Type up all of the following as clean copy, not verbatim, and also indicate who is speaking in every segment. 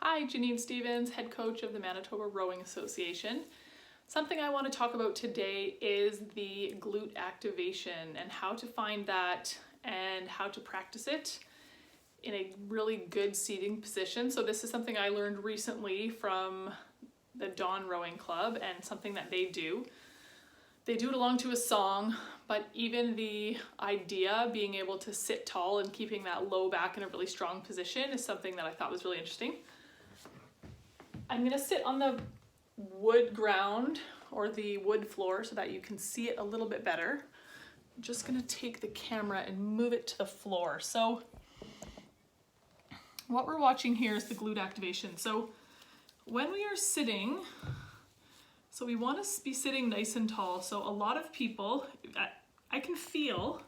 Speaker 1: Hi, Janine Stevens, head coach of the Manitoba Rowing Association. Something I want to talk about today is the glute activation and how to find that and how to practice it in a really good seating position. So this is something I learned recently from the Dawn Rowing Club and something that they do. They do it along to a song, but even the idea, being able to sit tall and keeping that low back in a really strong position is something that I thought was really interesting. I'm gonna sit on the wood ground or the wood floor so that you can see it a little bit better. I'm just gonna take the camera and move it to the floor. So what we're watching here is the glute activation. So when we are sitting, so we want to be sitting nice and tall. So a lot of people, I can feel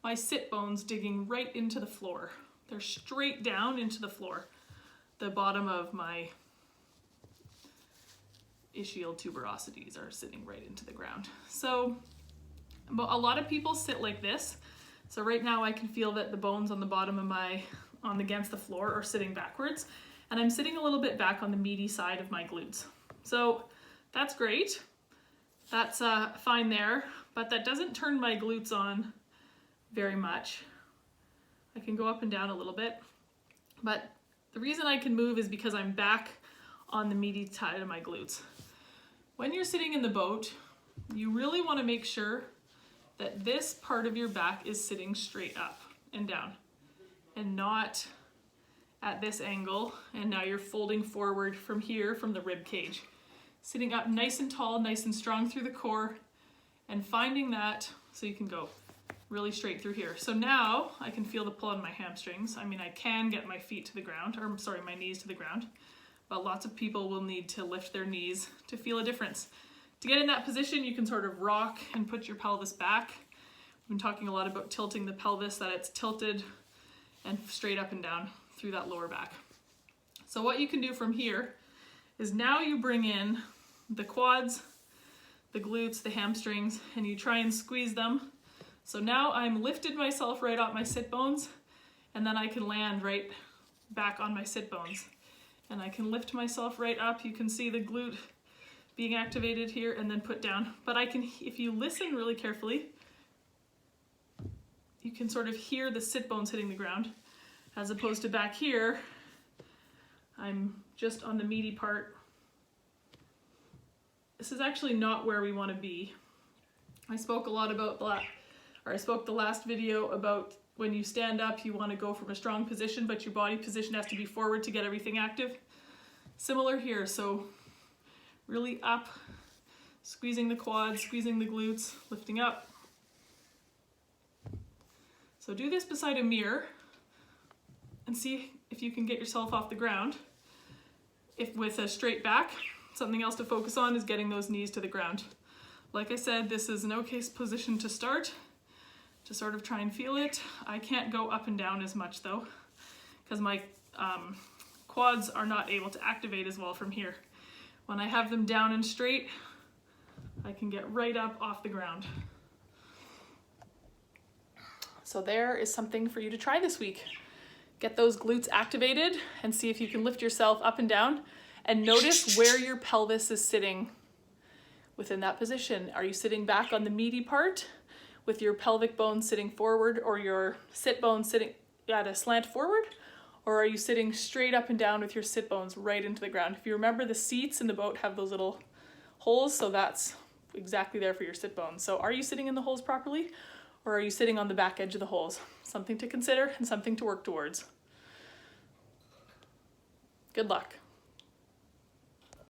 Speaker 1: my sit bones digging right into the floor. They're straight down into the floor. The bottom of my ischial tuberosities are sitting right into the ground. So but a lot of people sit like this. So right now I can feel that the bones on the bottom of against the floor are sitting backwards, and I'm sitting a little bit back on the meaty side of my glutes. So that's great. That's fine there, but that doesn't turn my glutes on very much. I can go up and down a little bit, but the reason I can move is because I'm back on the meaty side of my glutes. When you're sitting in the boat, you really want to make sure that this part of your back is sitting straight up and down and not at this angle, and now you're folding forward from here from the rib cage. Sitting up nice and tall, nice and strong through the core, and finding that so you can go really straight through here. So now I can feel the pull on my hamstrings. I mean, I can get my feet to the ground, or sorry, my knees to the ground, but lots of people will need to lift their knees to feel a difference. To get in that position, you can sort of rock and put your pelvis back. We've been talking a lot about tilting the pelvis, that it's tilted and straight up and down through that lower back. So what you can do from here is now you bring in the quads, the glutes, the hamstrings, and you try and squeeze them. So now I'm lifted myself right off my sit bones, and then I can land right back on my sit bones. And I can lift myself right up. You can see the glute being activated here and then put down. But I can, if you listen really carefully, you can sort of hear the sit bones hitting the ground, as opposed to back here, I'm just on the meaty part. This is actually not where we want to be. I spoke a lot about that, or I spoke the last video about when you stand up, you want to go from a strong position, but your body position has to be forward to get everything active. Similar here, so really up, squeezing the quads, squeezing the glutes, lifting up. So do this beside a mirror and see if you can get yourself off the ground. If with a straight back, something else to focus on is getting those knees to the ground. Like I said, this is an okay position to start, to sort of try and feel it. I can't go up and down as much though, because my quads are not able to activate as well from here. When I have them down and straight, I can get right up off the ground. So there is something for you to try this week. Get those glutes activated and see if you can lift yourself up and down, and notice where your pelvis is sitting within that position. Are you sitting back on the meaty part with your pelvic bone sitting forward, or your sit bone sitting at a slant forward? Or are you sitting straight up and down with your sit bones right into the ground? If you remember, the seats in the boat have those little holes, so that's exactly there for your sit bones. So are you sitting in the holes properly, or are you sitting on the back edge of the holes? Something to consider and something to work towards. Good luck.